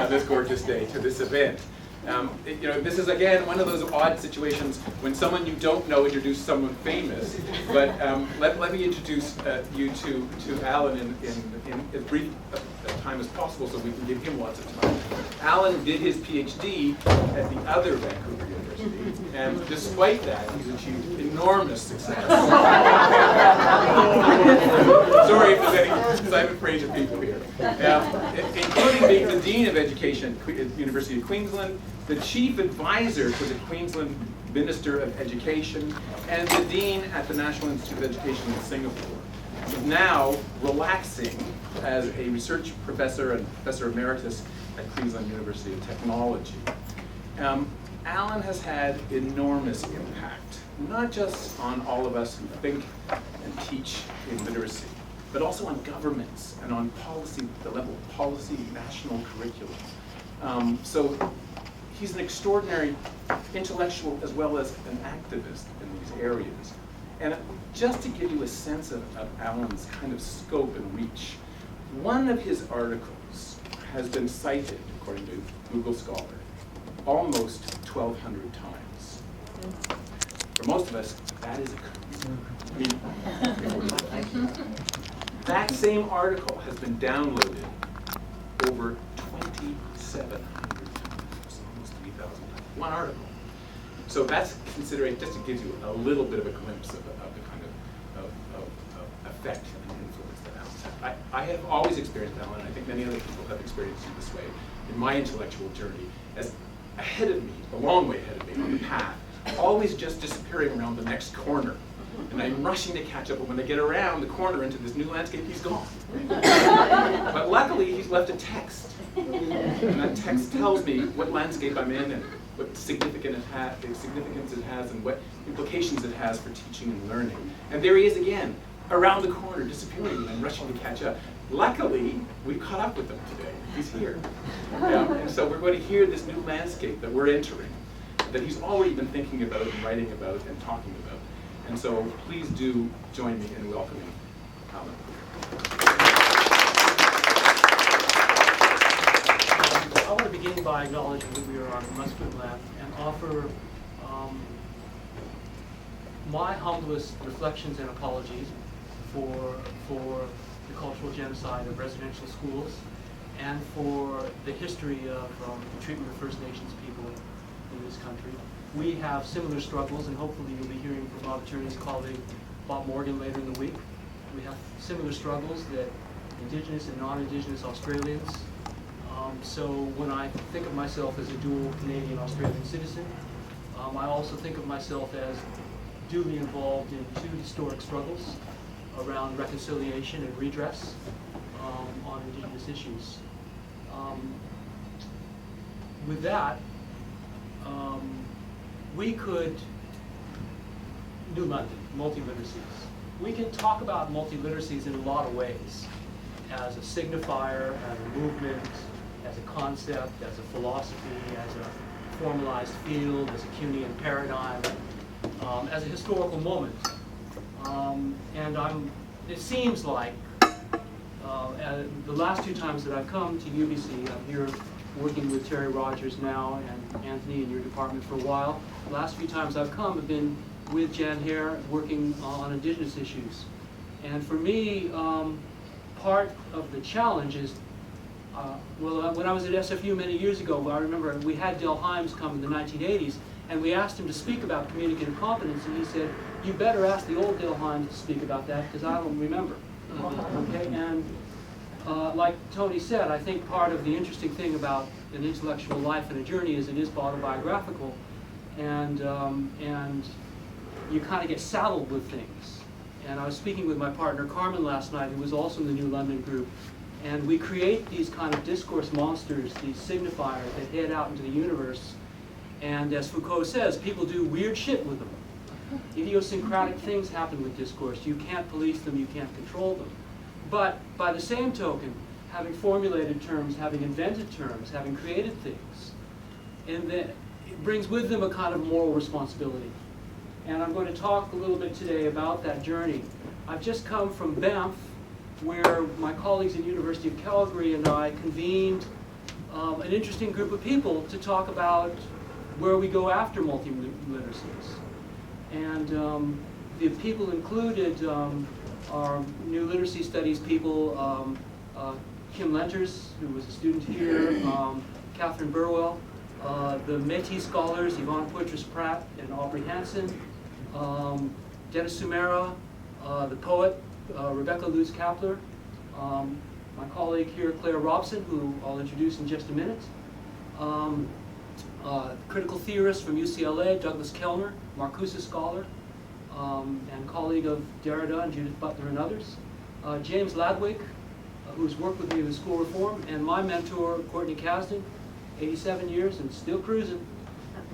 on this gorgeous day to this event. This is again one of those odd situations when someone you don't know introduces someone famous. But let me introduce you to Allan in as brief a time as possible, so we can give him lots of time. Allan did his PhD at the other Vancouver University, and despite that, he's achieved enormous success. Sorry if there's any Simon Fraser people here, including being the Dean of Education at the University of Queensland, the Chief Advisor to the Queensland Minister of Education, and the Dean at the National Institute of Education in Singapore. He's now relaxing as a research professor and professor emeritus at Queensland University of Technology. Allan has had enormous impact, not just on all of us who think and teach in literacy, but also on governments and on policy, the level of policy, national curriculum. So he's an extraordinary intellectual as well as an activist in these areas. And just to give you a sense of Allan's kind of scope and reach, one of his articles has been cited, according to Google Scholar, almost 1,200 times. For most of us, that is a that same article has been downloaded over 2,700 times, almost 3,000 times. One article. So that's considering, just to give you a little bit of a glimpse of the kind of effect and influence that Allan's had. I have always experienced Allan, and I think many other people have experienced it this way, in my intellectual journey, as ahead of me, a long way ahead of me on the path, always just disappearing around the next corner. And I'm rushing to catch up, but when I get around the corner into this new landscape, he's gone. But luckily, he's left a text. And that text tells me what landscape I'm in and what significance it has and what implications it has for teaching and learning. And there he is again, around the corner, disappearing, and I'm rushing to catch up. Luckily, we've caught up with him today. He's here. And so we're going to hear this new landscape that we're entering, that he's already been thinking about and writing about and talking about. And so please do join me in welcoming Allan. I want to begin by acknowledging that we are on Musqueam land and offer my humblest reflections and apologies for the cultural genocide of residential schools and for the history of the treatment of First Nations people in this country. We have similar struggles, and hopefully you'll be hearing from Bob Turney's colleague Bob Morgan later in the week. We have similar struggles that Indigenous and non-Indigenous Australians. So when I think of myself as a dual Canadian-Australian citizen, I also think of myself as duly involved in two historic struggles around reconciliation and redress on Indigenous issues. With that, we could, New London, multiliteracies. We can talk about multiliteracies in a lot of ways, as a signifier, as a movement, as a concept, as a philosophy, as a formalized field, as a Kuhnian paradigm, as a historical moment. It seems like the last two times that I've come to UBC, I'm here working with Terry Rogers now and Anthony in your department for a while. The last few times I've come have been with Jan Hare working on Indigenous issues. And for me, part of the challenge is, when I was at SFU many years ago, I remember we had Del Himes come in the 1980s, and we asked him to speak about communicative competence, and he said, "You better ask the old Del Himes to speak about that, because I don't remember." Okay, and like Tony said, I think part of the interesting thing about an intellectual life and a journey is it is autobiographical, and you kind of get saddled with things. And I was speaking with my partner Carmen last night, who was also in the New London group, and we create these kind of discourse monsters, these signifiers that head out into the universe, and as Foucault says, people do weird shit with them. Idiosyncratic things happen with discourse. You can't police them, you can't control them. But by the same token, having formulated terms, having invented terms, having created things, and that it brings with them a kind of moral responsibility. And I'm going to talk a little bit today about that journey. I've just come from Banff, where my colleagues at University of Calgary and I convened an interesting group of people to talk about where we go after multiliteracies. And the people included are new literacy studies people, Kim Lenters, who was a student here, Catherine Burwell, the Métis scholars, Yvonne Poitras-Pratt and Aubrey Hansen, Dennis Sumera, the poet, Rebecca Lutz-Kapler, my colleague here, Clare Robson, who I'll introduce in just a minute, critical theorist from UCLA, Douglas Kellner, Marcuse scholar, and colleague of Derrida and Judith Butler and others, James Ladwig, who's worked with me with school reform, and my mentor, Courtney Kasdan, 87 years and still cruising,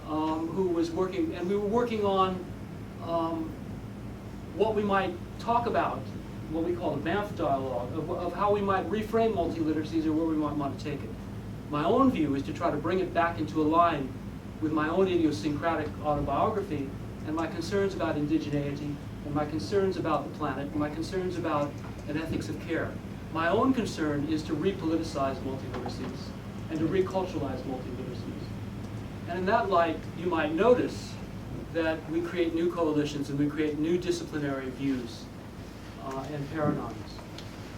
who was working, and we were working on what we might talk about, what we call the Banff dialogue, of how we might reframe multiliteracies or where we might want to take it. My own view is to try to bring it back into a line with my own idiosyncratic autobiography and my concerns about indigeneity and my concerns about the planet and my concerns about an ethics of care. My own concern is to repoliticize multiliteracies and to reculturalize multiliteracies. And in that light, you might notice that we create new coalitions and we create new disciplinary views and paradigms.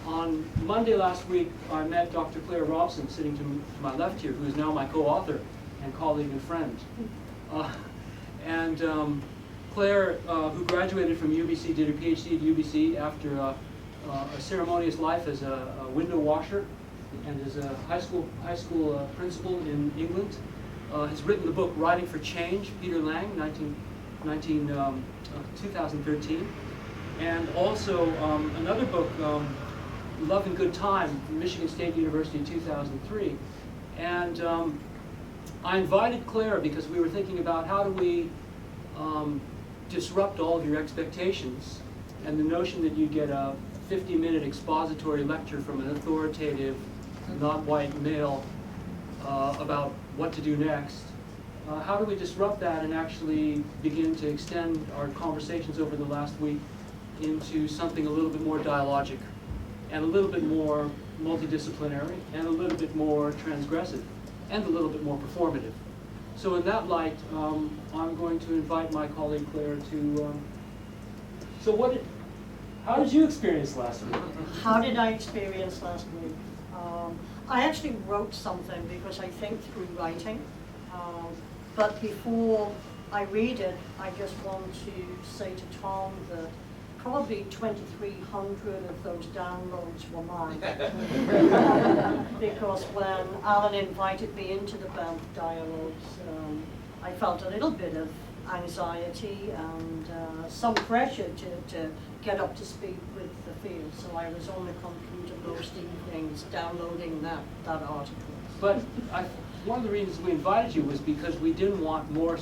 On Monday last week, I met Dr. Clare Robson, sitting to my left here, who is now my co-author and colleague and friend. Claire, who graduated from UBC, did her PhD at UBC after a ceremonious life as a window washer and as a high school principal in England, has written the book Writing for Change, Peter Lang, 2013, and also another book, Love and Good Time, from Michigan State University, 2003. And I invited Claire because we were thinking about how do we disrupt all of your expectations and the notion that you get a 50-minute expository lecture from an authoritative, not white male about what to do next. How do we disrupt that and actually begin to extend our conversations over the last week into something a little bit more dialogic and a little bit more multidisciplinary and a little bit more transgressive and a little bit more performative. So in that light, I'm going to invite my colleague Claire to, how did you experience last week? How did I experience last week? I actually wrote something because I think through writing. But before I read it, I just want to say to Tom that probably 2,300 of those downloads were mine. Because when Allan invited me into the Banff dialogues, I felt a little bit of anxiety and some pressure to get up to speed with the field. So I was on the computer most evenings downloading that article. But one of the reasons we invited you was because we didn't want more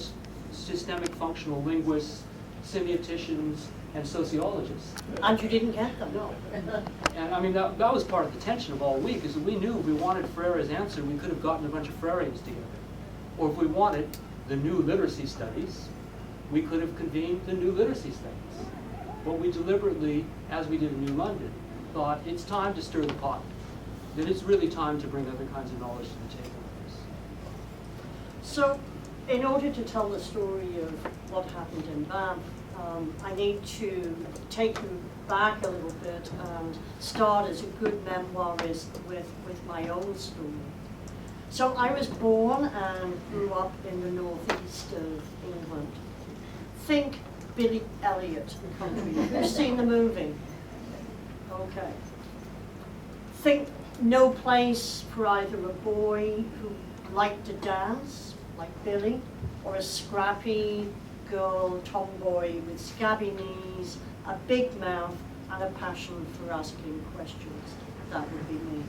systemic functional linguists, semioticians, and sociologists. And you didn't get them? No. And I mean, that was part of the tension of all week, is that we knew if we wanted Freire's answer, we could have gotten a bunch of Freireans together. Or if we wanted the new literacy studies, we could have convened the new literacy studies. But we deliberately, as we did in New London, thought it's time to stir the pot. That it's really time to bring other kinds of knowledge to the table. So, in order to tell the story of what happened in Banff, I need to take you back a little bit and start as a good memoirist with my own story. So I was born and grew up in the northeast of England. Think Billy Elliot country. Who's seen the movie? Okay. Think no place for either a boy who liked to dance, like Billy, or a scrappy girl tomboy with scabby knees, a big mouth, and a passion for asking questions. That would be me.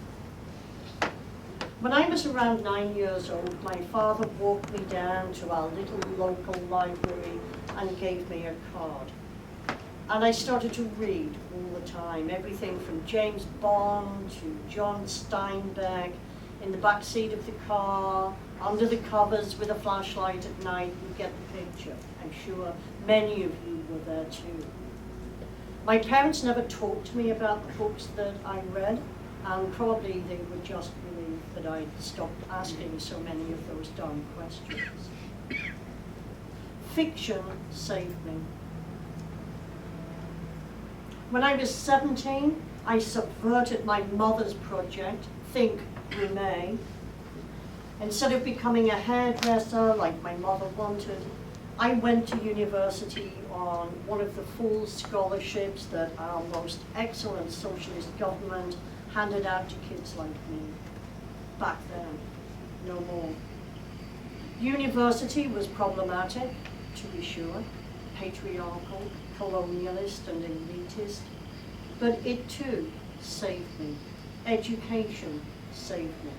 When I was around 9 years old, my father walked me down to our little local library and gave me a card. And I started to read all the time, everything from James Bond to John Steinbeck, in the back seat of the car, under the covers with a flashlight at night. You get the picture. I'm sure many of you were there too. My parents never talked to me about the books that I read, and probably they were just relieved. that I stopped asking so many of those dumb questions. Fiction saved me. When I was 17, I subverted my mother's project, Think We May. Instead of becoming a hairdresser like my mother wanted, I went to university on one of the full scholarships that our most excellent socialist government handed out to kids like me. Back then, no more. University was problematic, to be sure, patriarchal, colonialist and elitist, but it too saved me. Education saved me.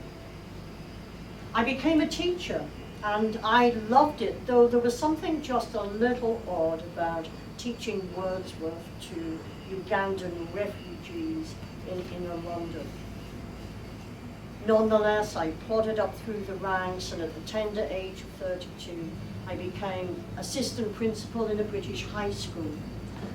I became a teacher and I loved it, though there was something just a little odd about teaching Wordsworth to Ugandan refugees in inner London. Nonetheless, I plodded up through the ranks, and at the tender age of 32, I became assistant principal in a British high school.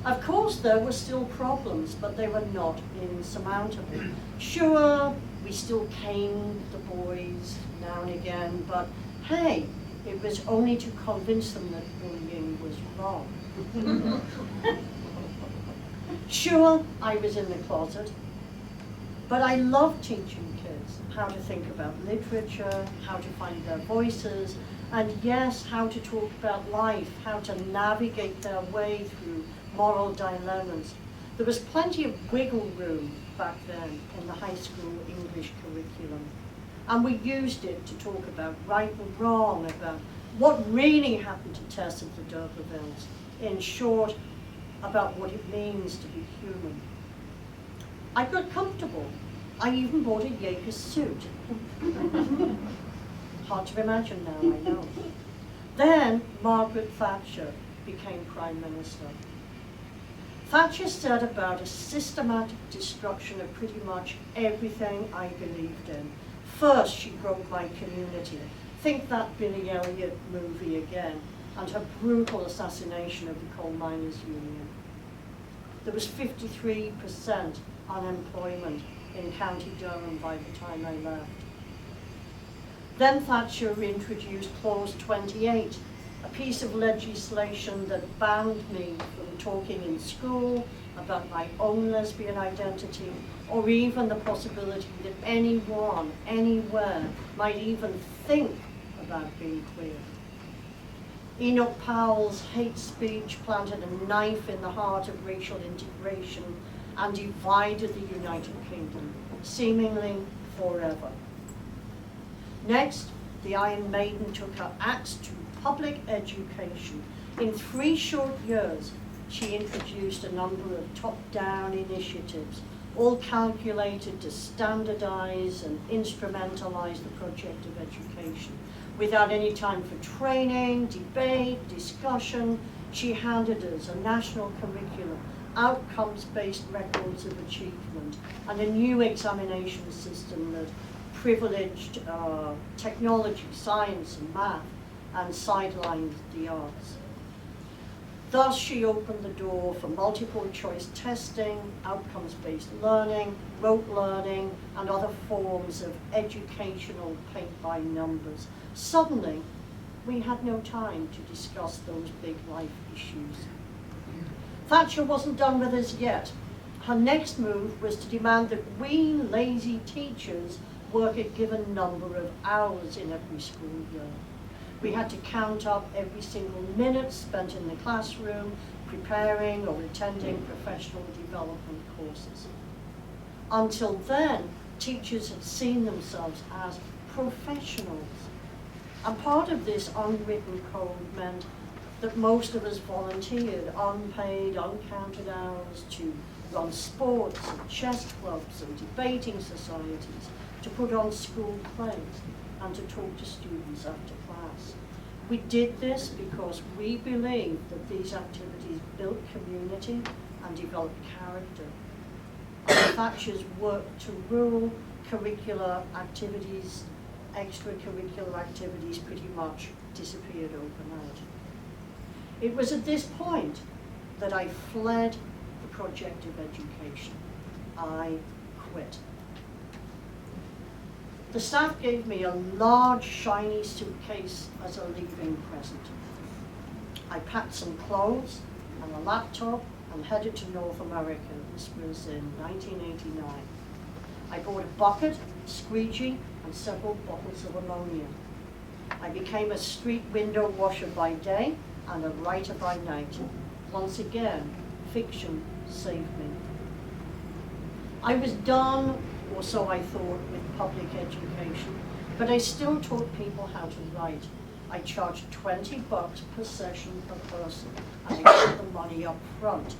Of course, there were still problems, but they were not insurmountable. Sure, we still caned the boys now and again, but hey, it was only to convince them that bullying was wrong. Sure, I was in the closet, but I loved teaching kids how to think about literature, how to find their voices, and yes, how to talk about life, how to navigate their way through moral dilemmas. There was plenty of wiggle room back then in the high school English curriculum. And we used it to talk about right and wrong, about what really happened to Tess of the D'Urbervilles. In short, about what it means to be human. I got comfortable. I even bought a Jaeger suit. Hard to imagine now, I know. Then Margaret Thatcher became Prime Minister. Thatcher set about a systematic destruction of pretty much everything I believed in. First, she broke my community. Think that Billy Elliot movie again, and her brutal assassination of the Coal Miners' Union. There was 53% unemployment in County Durham by the time I left. Then Thatcher introduced Clause 28, a piece of legislation that banned me from talking in school about my own lesbian identity, or even the possibility that anyone, anywhere, might even think about being queer. Enoch Powell's hate speech planted a knife in the heart of racial integration and divided the United Kingdom, seemingly forever. Next, the Iron Maiden took her axe to public education. In 3 short years, she introduced a number of top-down initiatives, all calculated to standardize and instrumentalize the project of education. Without any time for training, debate, discussion, she handed us a national curriculum, outcomes-based records of achievement, and a new examination system that privileged technology, science, and math, and sidelined the arts. Thus, she opened the door for multiple choice testing, outcomes-based learning, rote learning, and other forms of educational paint by numbers. Suddenly, we had no time to discuss those big life issues. Thatcher wasn't done with us yet. Her next move was to demand that we lazy teachers work a given number of hours in every school year. We had to count up every single minute spent in the classroom, preparing or attending professional development courses. Until then, teachers had seen themselves as professionals. And part of this unwritten code meant that most of us volunteered unpaid, uncounted hours to run sports and chess clubs and debating societies, to put on school plays, and to talk to students after class. We did this because we believed that these activities built community and developed character. And Thatcher's work to rule curricular activities, extracurricular activities pretty much disappeared overnight. It was at this point that I fled the project of education. I quit. The staff gave me a large, shiny suitcase as a leaving present. I packed some clothes and a laptop and headed to North America. This was in 1989. I bought a bucket, squeegee, and several bottles of ammonia. I became a street window washer by day and a writer by night. Once again, fiction saved me. I was done, or so I thought, with public education, but I still taught people how to write. I charged $20 per session per person, and I took the money up front.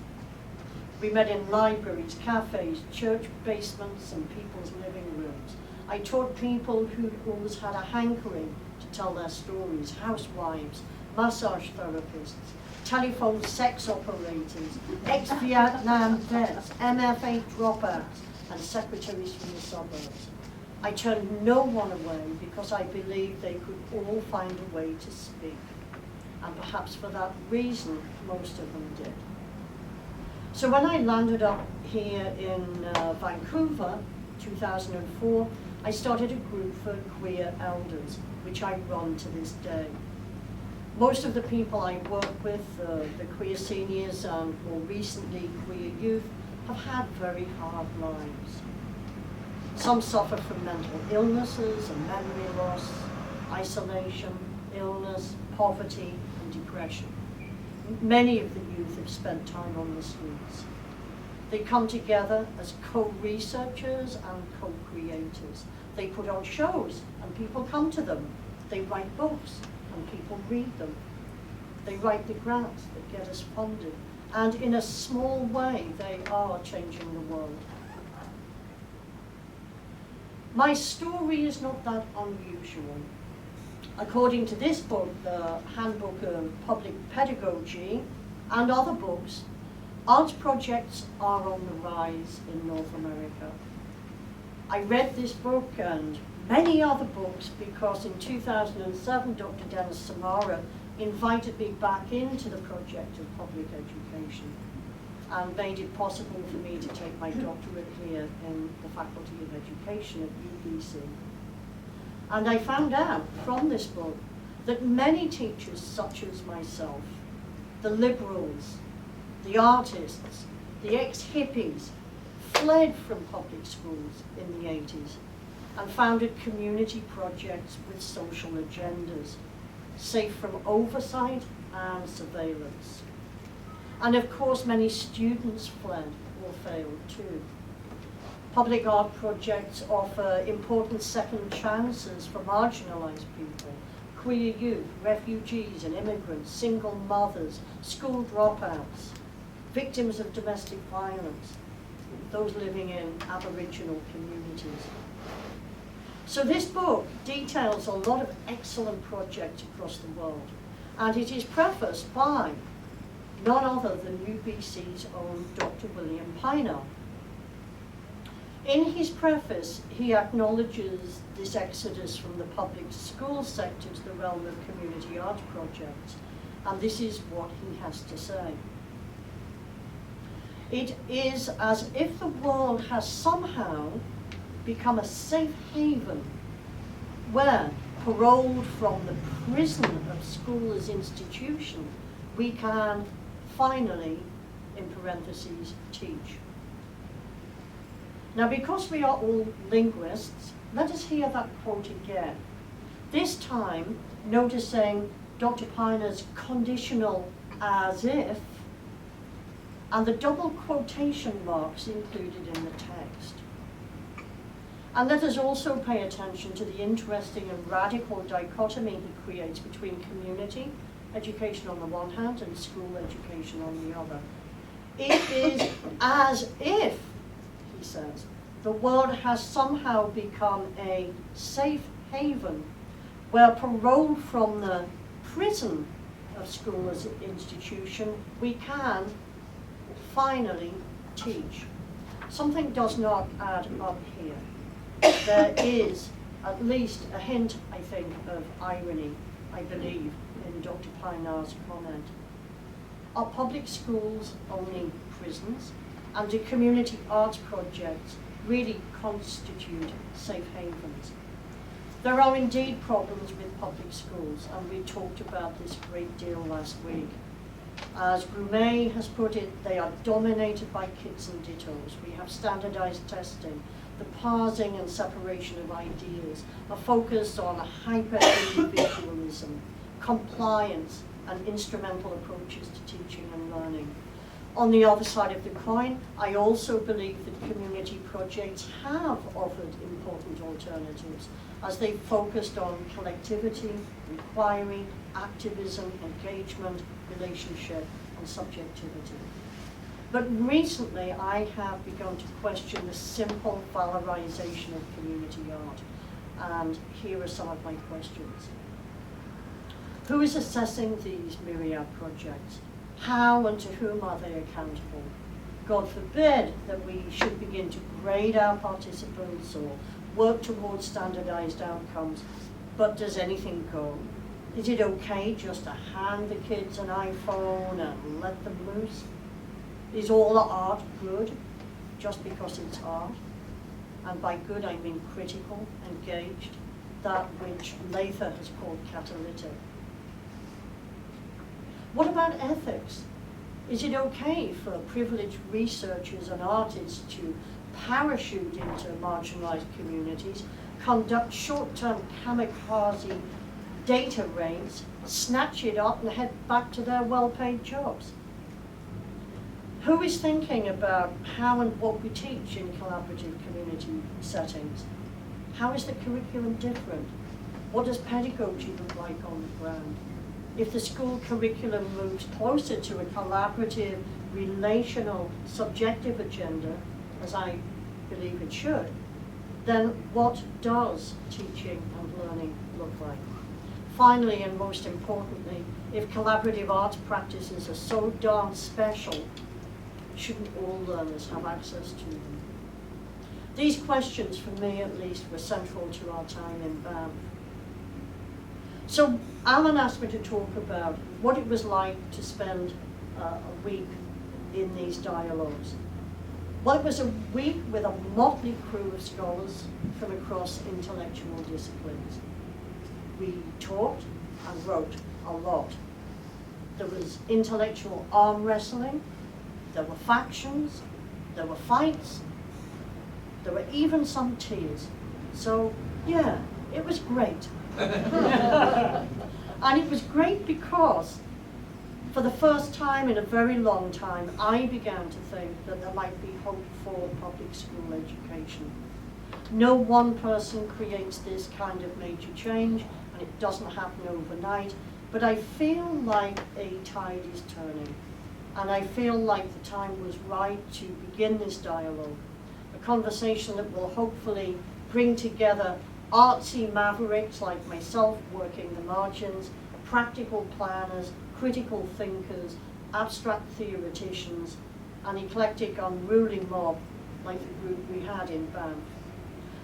We met in libraries, cafes, church basements, and people's living rooms. I taught people who always had a hankering to tell their stories: housewives, massage therapists, telephone sex operators, ex-Vietnam vets, MFA dropouts, and secretaries from the suburbs. I turned no one away because I believed they could all find a way to speak. And perhaps for that reason, most of them did. So when I landed up here in Vancouver, 2004, I started a group for queer elders, which I run to this day. Most of the people I work with, the queer seniors and more recently queer youth, have had very hard lives. Some suffer from mental illnesses and memory loss, isolation, illness, poverty, and depression. Many of the youth have spent time on the streets. They come together as co-researchers and co-creators. They put on shows and people come to them. They write books and people read them. They write the grants that get us funded. And in a small way, they are changing the world. My story is not that unusual. According to this book, the Handbook of Public Pedagogy, and other books, arts projects are on the rise in North America. I read this book and many other books because in 2007, Dr. Dennis Samara invited me back into the project of public education and made it possible for me to take my doctorate here in the Faculty of Education at UBC. And I found out from this book that many teachers such as myself, the liberals, the artists, the ex-hippies, fled from public schools in the 80s and founded community projects with social agendas, safe from oversight and surveillance. And of course, many students fled or failed too. Public art projects offer important second chances for marginalized people, queer youth, refugees and immigrants, single mothers, school dropouts, victims of domestic violence, those living in Aboriginal communities. So this book details a lot of excellent projects across the world, and it is prefaced by none other than UBC's own Dr. William Pienaar. In his preface, he acknowledges this exodus from the public school sector to the realm of community art projects, and this is what he has to say. It is as if the world has somehow become a safe haven where, paroled from the prison of school as institution, we can finally, in parentheses, teach. Now, because we are all linguists, let us hear that quote again. This time, noticing Dr. Pienaar's conditional as if, and the double quotation marks included in the text. And let us also pay attention to the interesting and radical dichotomy he creates between community education on the one hand and school education on the other. It is as if, he says, the world has somehow become a safe haven where, paroled from the prison of school as an institution, we can finally teach. Something does not add up here. There is at least a hint, I think, of irony, I believe, in Dr. Pienaar's comment. Are public schools only prisons? And do community arts projects really constitute safe havens? There are indeed problems with public schools, and we talked about this a great deal last week. As Grumet has put it, they are dominated by kids and dittos. We have standardized testing, the parsing and separation of ideas, a focus on hyper-individualism, compliance, and instrumental approaches to teaching and learning. On the other side of the coin, I also believe that community projects have offered important alternatives as they focused on collectivity, inquiry, activism, engagement, relationship, and subjectivity. But recently, I have begun to question the simple valorization of community art, and here are some of my questions. Who is assessing these myriad projects? How and to whom are they accountable? God forbid that we should begin to grade our participants or work towards standardized outcomes, but does anything go? Is it okay just to hand the kids an iPhone and let them loose? Is all art good just because it's art? And by good I mean critical, engaged, that which Lather has called catalytic. What about ethics? Is it okay for privileged researchers and artists to parachute into marginalized communities, conduct short-term kamikaze data raids, snatch it up and head back to their well-paid jobs? Who is thinking about how and what we teach in collaborative community settings? How is the curriculum different? What does pedagogy look like on the ground? If the school curriculum moves closer to a collaborative, relational, subjective agenda, as I believe it should, then what does teaching and learning look like? Finally, and most importantly, if collaborative arts practices are so darn special, shouldn't all learners have access to them? These questions, for me at least, were central to our time in Banff. So Allan asked me to talk about what it was like to spend a week in these dialogues. Well, it was a week with a motley crew of scholars from across intellectual disciplines. We talked and wrote a lot. There was intellectual arm wrestling, there were factions, there were fights, there were even some tears. So yeah, it was great. And it was great because for the first time in a very long time, I began to think that there might be hope for public school education. No one person creates this kind of major change, and it doesn't happen overnight, but I feel like a tide is turning. And I feel like the time was right to begin this dialogue, a conversation that will hopefully bring together artsy mavericks like myself working the margins, practical planners, critical thinkers, abstract theoreticians, an eclectic unruly mob like the group we had in Banff.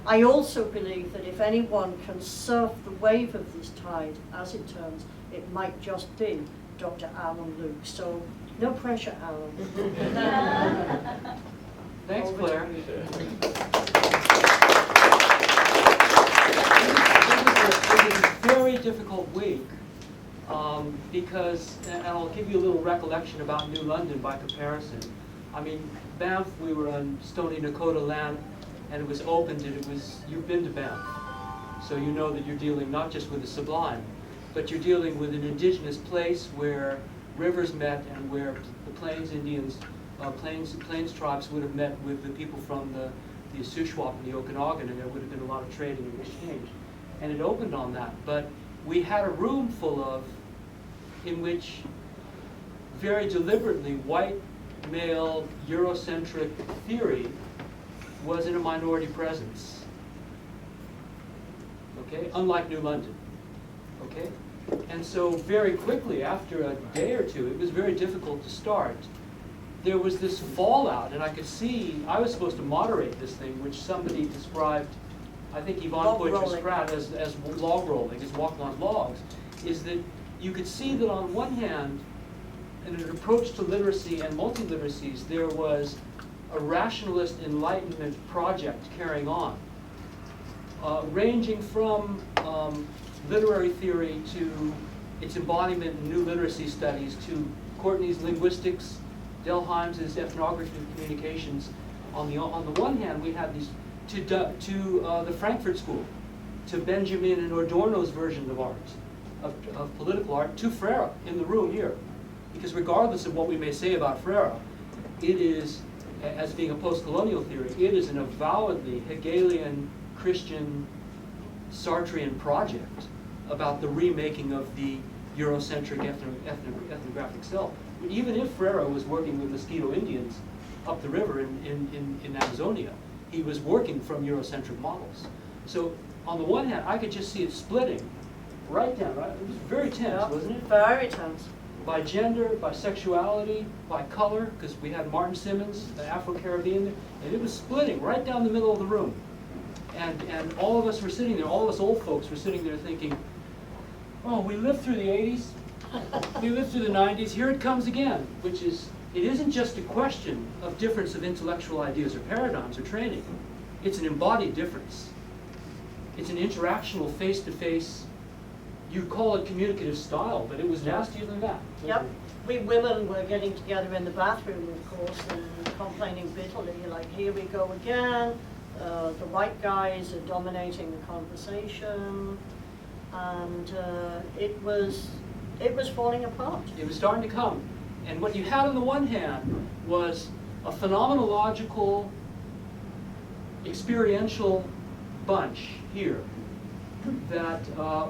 I also believe that if anyone can surf the wave of this tide, as it turns, it might just be Dr. Allan Luke. So no pressure, Allan. Thanks, Claire. It was a very difficult week because, and I'll give you a little recollection about New London by comparison. I mean, Banff, we were on Stony Nakota land, and it was opened, and you've been to Banff, so you know that you're dealing not just with the sublime, but you're dealing with an indigenous place where rivers met and where the Plains Indians, Plains tribes would have met with the people from the Shuswap and the Okanagan, and there would have been a lot of trading and exchange. And it opened on that, but we had a room full of, in which very deliberately white, male, Eurocentric theory was in a minority presence, okay? Unlike New London, okay? And so very quickly, after a day or two, it was very difficult to start. There was this fallout, and I could see, I was supposed to moderate this thing, which somebody described, I think Yvonne Poitras-Spratt, as log rolling, as walking on logs, is that you could see that on one hand, in an approach to literacy and multiliteracies, there was a rationalist enlightenment project carrying on. ranging from literary theory to its embodiment in new literacy studies, to Courtney's linguistics, Delheim's ethnography of communications. On the one hand, we had these to the Frankfurt School, to Benjamin and Adorno's version of art, of political art, to Freire in the room here. Because regardless of what we may say about Freire, it is, as being a post-colonial theory, it is an avowedly Hegelian, Christian, Sartrean project about the remaking of the Eurocentric ethnographic self. Even if Freire was working with Mosquito Indians up the river in Amazonia, he was working from Eurocentric models. So on the one hand, I could just see it splitting right down, right? It was very tense, wasn't it? Very tense. By gender, by sexuality, by color, because we had Martin Simmons, the Afro-Caribbean, and it was splitting right down the middle of the room. And all of us were sitting there, all of us old folks were sitting there thinking, oh, we lived through the 80s, we lived through the 90s, here it comes again, which is, it isn't just a question of difference of intellectual ideas or paradigms or training. It's an embodied difference. It's an interactional, face-to-face, you call it communicative style, but it was nastier than that. Yep. We women were getting together in the bathroom, of course, and complaining bitterly, like, here we go again. The white guys are dominating the conversation, and it was falling apart. It was starting to come. And what you had on the one hand was a phenomenological, experiential bunch here that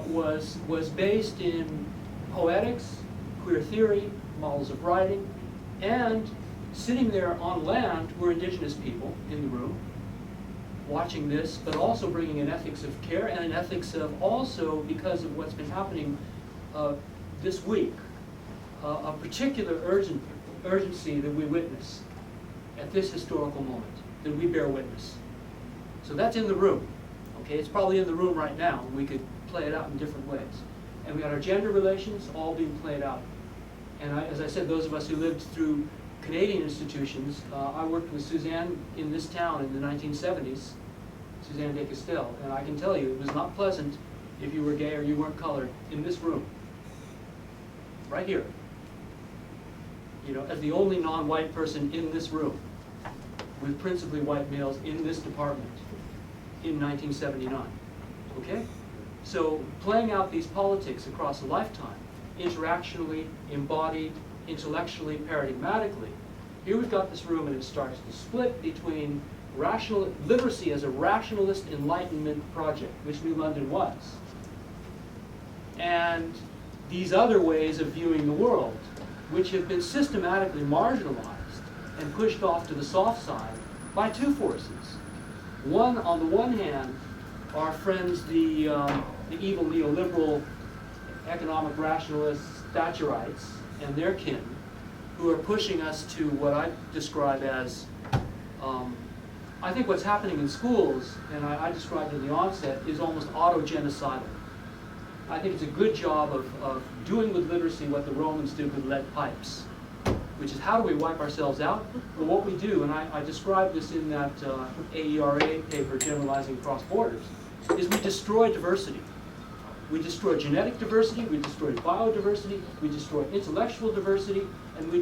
was based in poetics, queer theory, models of writing, and sitting there on land were indigenous people in the room watching this, but also bringing an ethics of care and an ethics of also, because of what's been happening this week, a particular urgency that we witness at this historical moment, that we bear witness. So that's in the room. Okay, it's probably in the room right now, and we could play it out in different ways. And we got our gender relations all being played out. And as I said, those of us who lived through Canadian institutions, I worked with Suzanne in this town in the 1970s, Suzanne de Castel, and I can tell you it was not pleasant if you were gay or you weren't colored in this room, right here. You know, as the only non-white person in this room, with principally white males in this department in 1979, okay? So playing out these politics across a lifetime, interactionally, embodied, intellectually, paradigmatically, here we've got this room and it starts to split between literacy as a rationalist enlightenment project, which New London was, and these other ways of viewing the world, which have been systematically marginalized and pushed off to the soft side by two forces. One, on the one hand, our friends, the evil neoliberal economic rationalists, Thatcherites, and their kin, who are pushing us to what I describe as, I think what's happening in schools, and I described at the onset, is almost auto-genocidal. I think it's a good job of doing with literacy what the Romans did with lead pipes, which is how do we wipe ourselves out? Well, what we do, and I described this in that AERA paper, Generalizing Across Borders, is we destroy diversity. We destroy genetic diversity, we destroy biodiversity, we destroy intellectual diversity, and we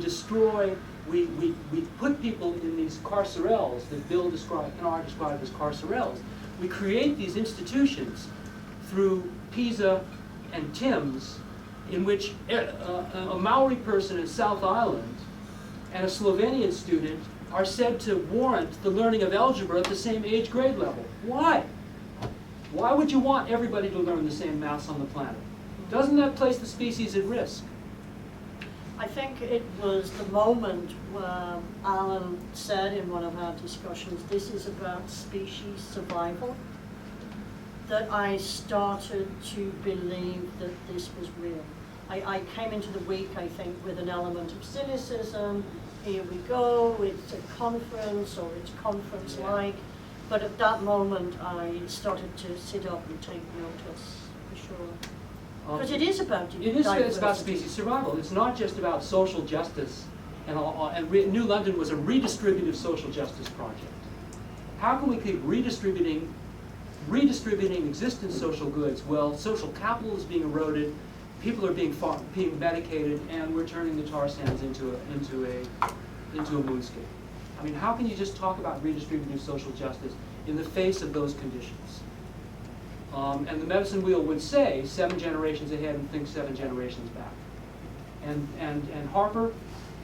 put people in these carcerels that Bill described and I described as carcerels. We create these institutions through PISA and TIMSS, in which a Maori person in South Island and a Slovenian student are said to warrant the learning of algebra at the same age grade level. Why? Why would you want everybody to learn the same maths on the planet? Doesn't that place the species at risk? I think it was the moment where Allan said in one of our discussions, this is about species survival, that I started to believe that this was real. I came into the week, I think, with an element of cynicism. Here we go, it's a conference, or it's conference-like. But at that moment, I started to sit up and take notice, for sure. Because it is about diversity. It's about species survival. It's not just about social justice. And New London was a redistributive social justice project. How can we keep redistributing redistributing existing social goods. Well, social capital is being eroded, people are being medicated, and we're turning the tar sands into a moonscape. I mean, how can you just talk about redistributing social justice in the face of those conditions? And the medicine wheel would say 7 generations ahead and think 7 generations back. And Harper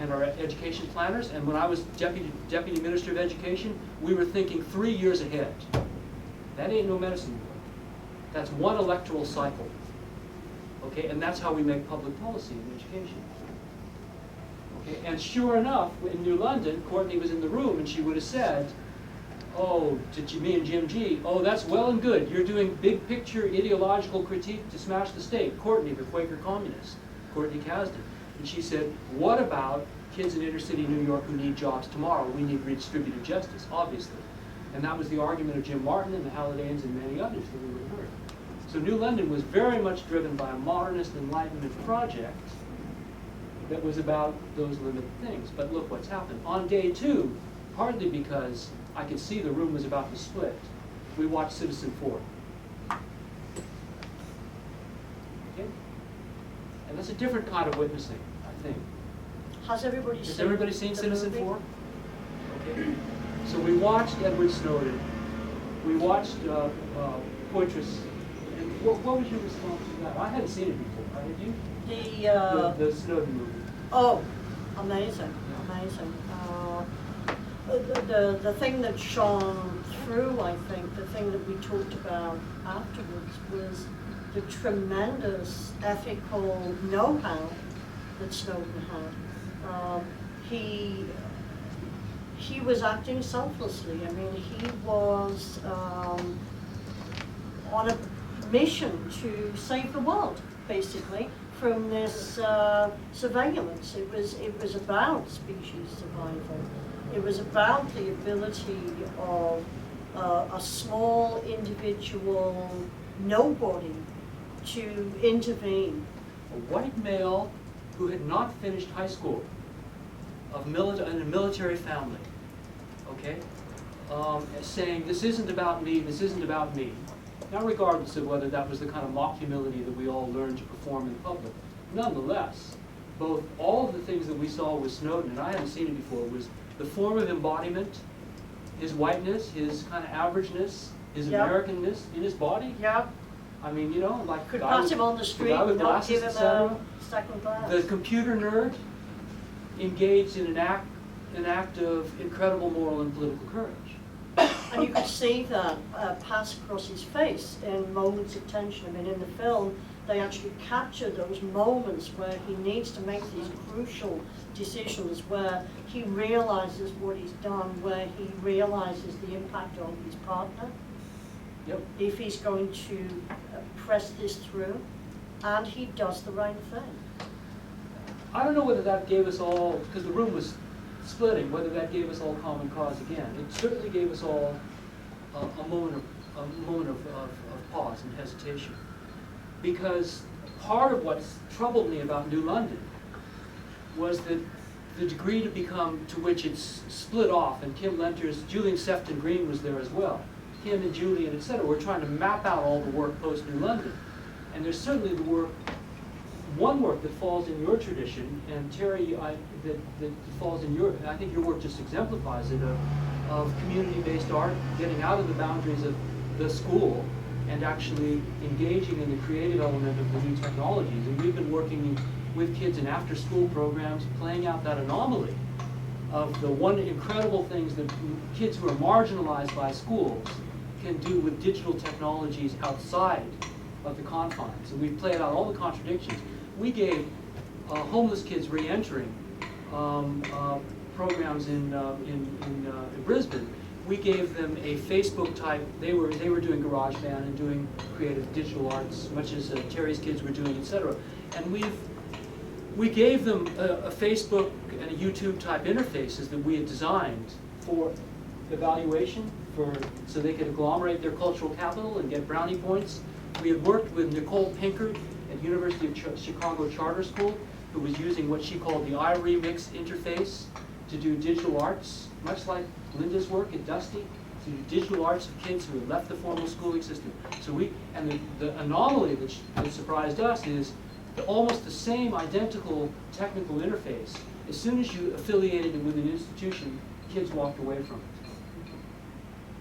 and our education planners, and when I was deputy minister of education, we were thinking 3 years ahead. That ain't no medicine wheel. That's one electoral cycle. Okay, and that's how we make public policy in education. Okay, and sure enough, in New London, Courtney was in the room, and she would have said, "Oh, to me and Jim G, oh, that's well and good. You're doing big picture ideological critique to smash the state." Courtney, the Quaker communist, Courtney Kasdan. And she said, "What about kids in inner city New York who need jobs tomorrow? We need redistributive justice, obviously." And that was the argument of Jim Martin and the Hallidays and many others that we would have heard. So New London was very much driven by a modernist Enlightenment project that was about those limited things. But look what's happened. On day 2, partly because I could see the room was about to split, we watched Citizen 4. Okay? And that's a different kind of witnessing, I think. Has everybody Has seen everybody seen the Citizen movie? 4? Okay. So we watched Edward Snowden. We watched Poitras. And what was your response to that? I hadn't seen it before. Had you? The Snowden movie. Oh, amazing, amazing. The thing that shone through, I think, the thing that we talked about afterwards was the tremendous ethical know-how that Snowden had. He was acting selflessly. I mean, he was on a mission to save the world, basically, from this surveillance. It was about species survival. It was about the ability of a small individual nobody to intervene. A white male who had not finished high school, in a military family, okay, saying, "This isn't about me, this isn't about me." Now, regardless of whether that was the kind of mock humility that we all learned to perform in public, nonetheless, all of the things that we saw with Snowden, and I hadn't seen it before, was the form of embodiment, his whiteness, his kind of averageness, his Yep. Americanness in his body. Yeah, I mean, you know, like could the guy pass with- him on the street guy with and not glasses, give him etc. a second glance. The computer nerd engaged in an act of incredible moral and political courage. And you could see that pass across his face in moments of tension. I mean, in the film, they actually capture those moments where he needs to make these crucial decisions, where he realizes what he's done, where he realizes the impact on his partner, Yep. if he's going to press this through, and he does the right thing. I don't know whether that gave us all, because the room was splitting, whether that gave us all common cause again. It certainly gave us all a moment of pause and hesitation. Because part of what troubled me about New London was that the degree to which it's split off, and Kim Lenter's, Julian Sefton Green was there as well. Him and Julian, etc. We're trying to map out all the work post New London. And there's certainly one work that falls in your tradition, and Terry, that falls in your, I think your work just exemplifies it, of community-based art, getting out of the boundaries of the school and actually engaging in the creative element of the new technologies. And we've been working with kids in after-school programs, playing out that anomaly of the one incredible things that kids who are marginalized by schools can do with digital technologies outside of the confines. And we've played out all the contradictions. We gave homeless kids re-entering programs in Brisbane. We gave them a Facebook type. They were doing GarageBand and doing creative digital arts, much as Terry's kids were doing, etc. And we gave them a Facebook and a YouTube type interfaces that we had designed for evaluation, so they could agglomerate their cultural capital and get brownie points. We had worked with Nicole Pinkert at University of Chicago Charter School, who was using what she called the iRemix interface to do digital arts, much like Linda's work at Dusty. to digital arts of kids who had left the formal schooling system. So the anomaly that surprised us is almost the same identical technical interface. As soon as you affiliated it with an institution, kids walked away from it.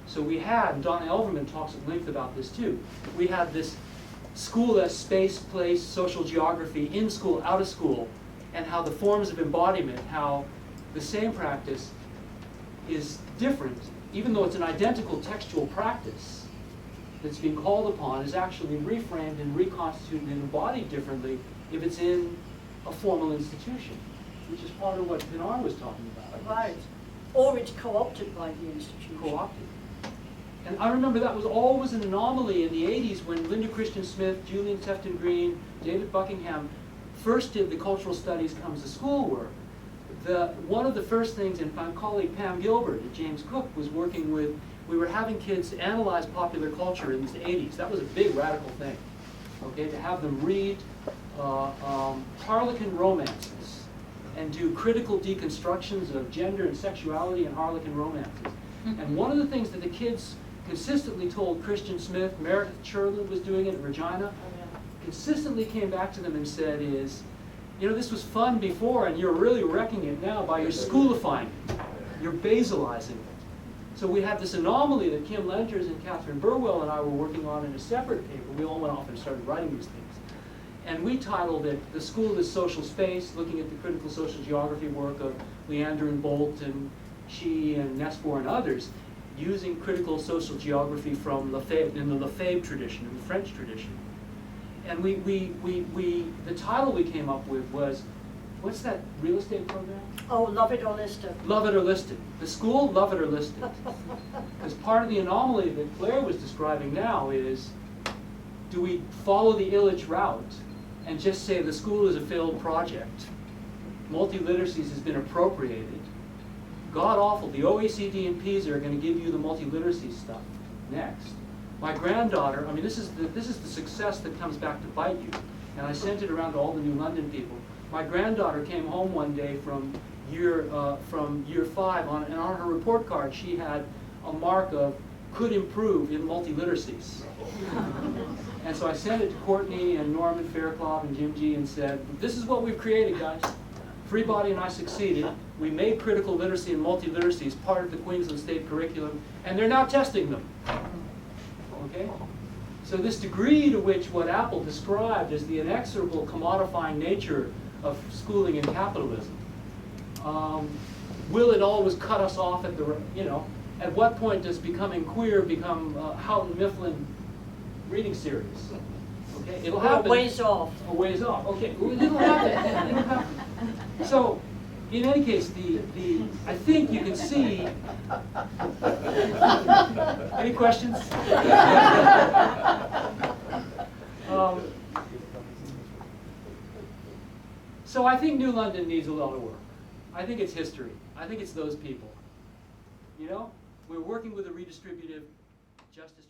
So we had, and Donna Elverman talks at length about this too, we had this school as space, place, social geography, in school, out of school, and how the forms of embodiment, how the same practice is different, even though it's an identical textual practice that's being called upon, is actually reframed and reconstituted and embodied differently if it's in a formal institution, which is part of what Pinar was talking about. Right. Or it's co-opted by the institution. Co-opted. And I remember that was always an anomaly in the 80s when Linda Christian Smith, Julian Sefton Green, David Buckingham first did the cultural studies comes to school work. One of the first things, and my colleague Pam Gilbert at James Cook was working with, we were having kids analyze popular culture in the 80s. That was a big radical thing, okay, to have them read Harlequin romances and do critical deconstructions of gender and sexuality in Harlequin romances. And one of the things that the kids consistently told Christian Smith, Meredith Cherlin was doing it at Regina, consistently came back to them and said is, you know, this was fun before and you're really wrecking it now by your schoolifying it. You're basalizing it. So we have this anomaly that Kim Lenters and Catherine Burwell and I were working on in a separate paper. We all went off and started writing these things. And we titled it, The School is Social Space, looking at the critical social geography work of Leander and Bolt and Shi and Nespor and others, using critical social geography from in the Lefebvre tradition, in the French tradition. And the title we came up with was, what's that real estate program? Oh, Love It or List It. Love It or List It. The school, love it or list it. Because part of the anomaly that Claire was describing now is, do we follow the Illich route and just say the school is a failed project? Multiliteracies has been appropriated. God awful, the OECD and PISA are going to give you the multiliteracy stuff next. My granddaughter, I mean, this is the success that comes back to bite you. And I sent it around to all the New London people. My granddaughter came home one day from year 5, and on her report card she had a mark of could improve in multiliteracies. And so I sent it to Courtney and Norman Fairclough and Jim G and said, this is what we've created, guys. Freebody and I succeeded. We made critical literacy and multiliteracies part of the Queensland State curriculum, and they're now testing them. Okay? So this degree to which what Apple described as the inexorable commodifying nature of schooling and capitalism, will it always cut us off at the, you know, at what point does becoming queer become Houghton Mifflin reading series? Okay, it'll happen. A ways off. A ways off. Okay, it'll happen. It'll happen. So, in any case, I think you can see. Any questions? So I think New London needs a lot of work. I think it's history. I think it's those people. You know, we're working with a redistributive justice.